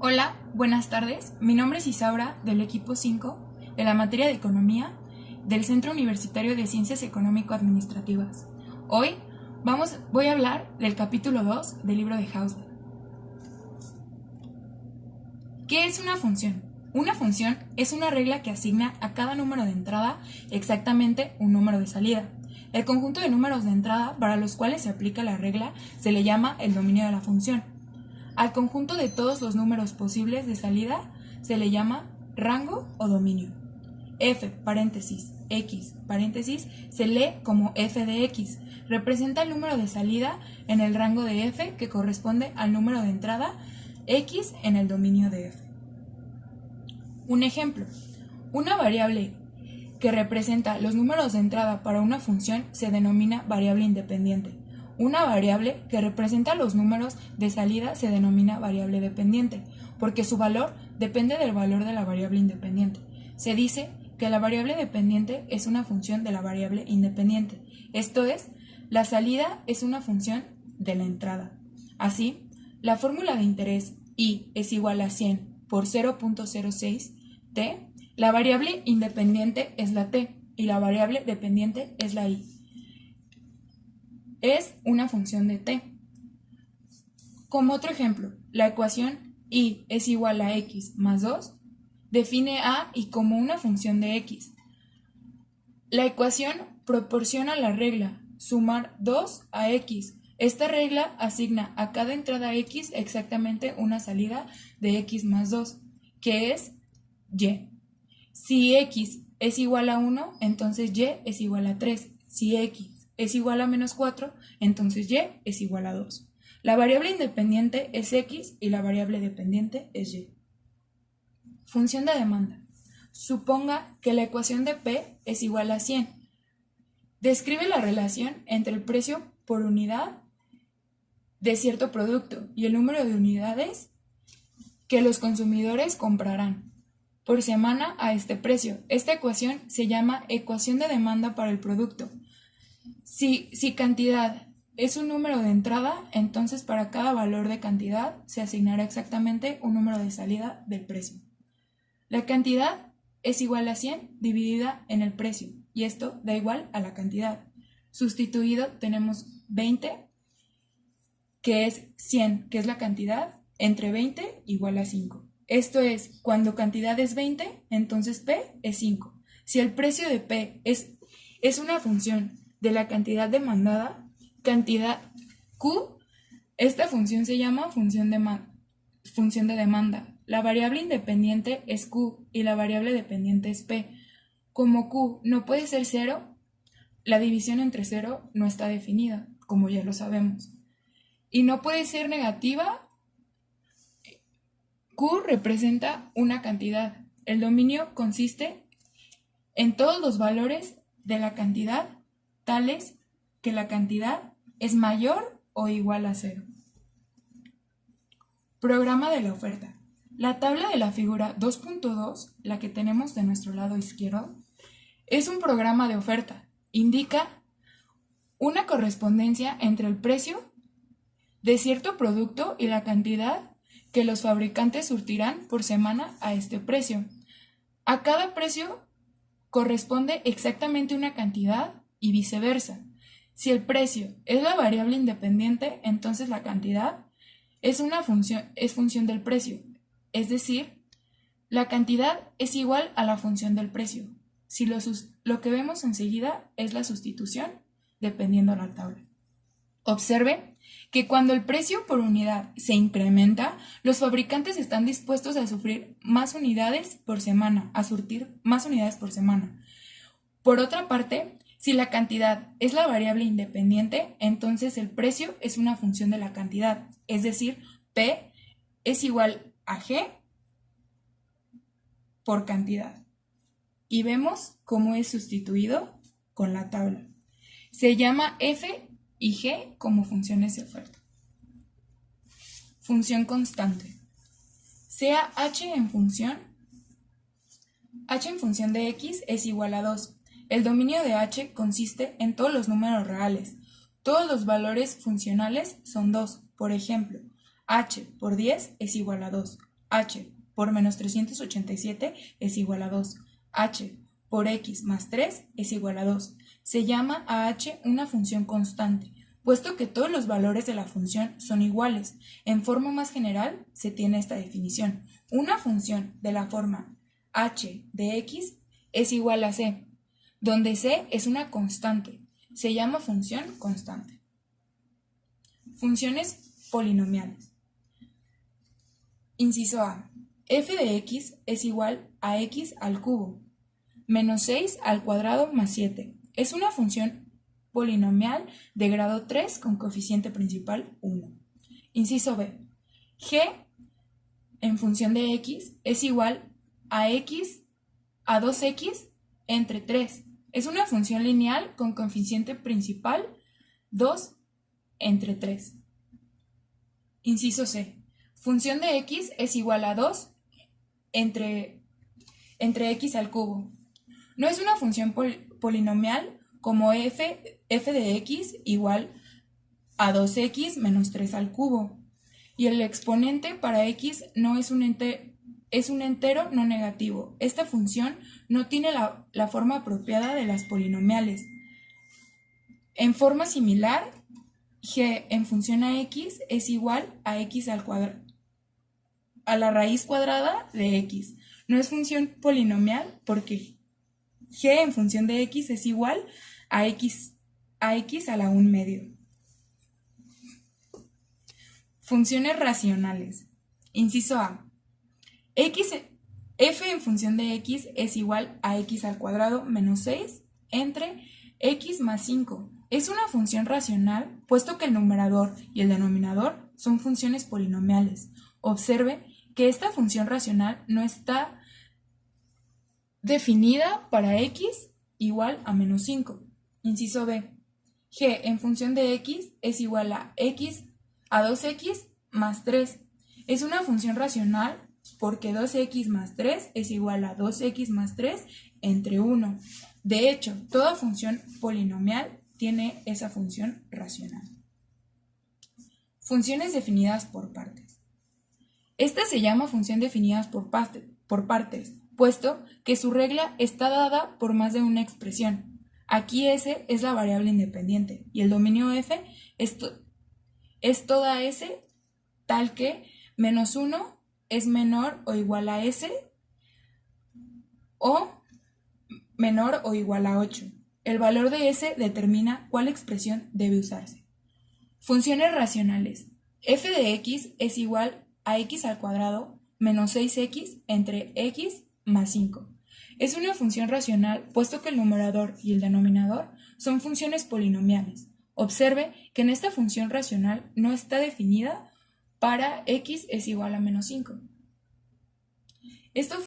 Hola, buenas tardes. Mi nombre es Isaura del equipo 5 de la materia de Economía del Centro Universitario de Ciencias Económico-Administrativas. Hoy voy a hablar del capítulo 2 del libro de Hausdorff. ¿Qué es una función? Una función es una regla que asigna a cada número de entrada exactamente un número de salida. El conjunto de números de entrada para los cuales se aplica la regla se le llama el dominio de la función. Al conjunto de todos los números posibles de salida se le llama rango o dominio. F, paréntesis, X, paréntesis, se lee como f de X. Representa el número de salida en el rango de F que corresponde al número de entrada X en el dominio de F. Un ejemplo, una variable que representa los números de entrada para una función se denomina variable independiente. Una variable que representa los números de salida se denomina variable dependiente, porque su valor depende del valor de la variable independiente. Se dice que la variable dependiente es una función de la variable independiente, esto es, la salida es una función de la entrada. Así, la fórmula de interés I es igual a 100 por 0.06 t, la variable independiente es la t y la variable dependiente es la I. Es una función de t. Como otro ejemplo, la ecuación y es igual a x más 2 define a y como una función de x. La ecuación proporciona la regla sumar 2 a x. Esta regla asigna a cada entrada x exactamente una salida de x más 2, que es y. Si x es igual a 1, entonces y es igual a 3. Si x es igual a menos 4, entonces y es igual a 2. La variable independiente es x y la variable dependiente es y. Función de demanda. Suponga que la ecuación de P es igual a 100. Describe la relación entre el precio por unidad de cierto producto y el número de unidades que los consumidores comprarán por semana a este precio. Esta ecuación se llama ecuación de demanda para el producto. Si cantidad es un número de entrada, entonces para cada valor de cantidad se asignará exactamente un número de salida del precio. La cantidad es igual a 100 dividida en el precio, y esto da igual a la cantidad. Sustituido tenemos 20, que es 100, que es la cantidad, entre 20 igual a 5. Esto es, cuando cantidad es 20, entonces P es 5. Si el precio de P es una función de la cantidad demandada, cantidad Q, esta función se llama función de demanda. La variable independiente es Q y la variable dependiente es P. Como Q no puede ser 0, la división entre 0 no está definida, como ya lo sabemos. Y no puede ser negativa. Q representa una cantidad. El dominio consiste en todos los valores de la cantidad tales que la cantidad es mayor o igual a 0. Programa de la oferta. La tabla de la figura 2.2, la que tenemos de nuestro lado izquierdo, es un programa de oferta. Indica una correspondencia entre el precio de cierto producto y la cantidad que los fabricantes surtirán por semana a este precio. A cada precio corresponde exactamente una cantidad y viceversa. Si el precio es la variable independiente, entonces la cantidad es función del precio. Es decir, la cantidad es igual a la función del precio. Si lo que vemos enseguida es la sustitución, dependiendo de la tabla. Observe que cuando el precio por unidad se incrementa, los fabricantes están dispuestos a surtir más unidades por semana. Por otra parte, si la cantidad es la variable independiente, entonces el precio es una función de la cantidad, es decir, P es igual a G por cantidad. Y vemos cómo es sustituido con la tabla. Se llama F y G como funciones de oferta. Función constante. Sea H en función de X es igual a 2. El dominio de H consiste en todos los números reales. Todos los valores funcionales son 2. Por ejemplo, H por 10 es igual a 2. h por menos 387 es igual a 2. H por x más 3 es igual a 2. Se llama a h una función constante, puesto que todos los valores de la función son iguales. En forma más general se tiene esta definición. Una función de la forma h de x es igual a c, donde c es una constante. Se llama función constante. Funciones polinomiales. Inciso A. F de x es igual a x al cubo, menos 6 al cuadrado más 7. Es una función polinomial de grado 3 con coeficiente principal 1. Inciso B. G en función de x es igual a x a 2x entre 3. Es una función lineal con coeficiente principal 2 entre 3. Inciso C. Función de x es igual a 2 entre x al cubo. No es una función polinomial como f de x igual a 2x menos 3 al cubo. Y el exponente para x no es un entero no negativo. Esta función no tiene la forma apropiada de las polinomiales. En forma similar, g en función a x es igual a x al cuadrado, a la raíz cuadrada de x. No es función polinomial porque g en función de x es igual a x a la 1 medio. Funciones racionales. Inciso A. F en función de x es igual a x al cuadrado menos 6 entre x más 5. Es una función racional, puesto que el numerador y el denominador son funciones polinomiales. Observe que esta función racional no está definida para x igual a menos 5. Inciso B. G en función de x es igual a x a 2x más 3. Es una función racional porque 2x más 3 es igual a 2x más 3 entre 1. De hecho, toda función polinomial tiene esa función racional. Funciones definidas por partes. Esta se llama función definidas por partes, puesto que su regla está dada por más de una expresión. Aquí S es la variable independiente y el dominio F es toda S tal que menos 1 es menor o igual a S o menor o igual a 8. El valor de S determina cuál expresión debe usarse. Funciones racionales. F de x es igual a x al cuadrado menos 6x entre x más 5. Es una función racional puesto que el numerador y el denominador son funciones polinomiales. Observe que en esta función racional no está definida para x es igual a menos 5. Esto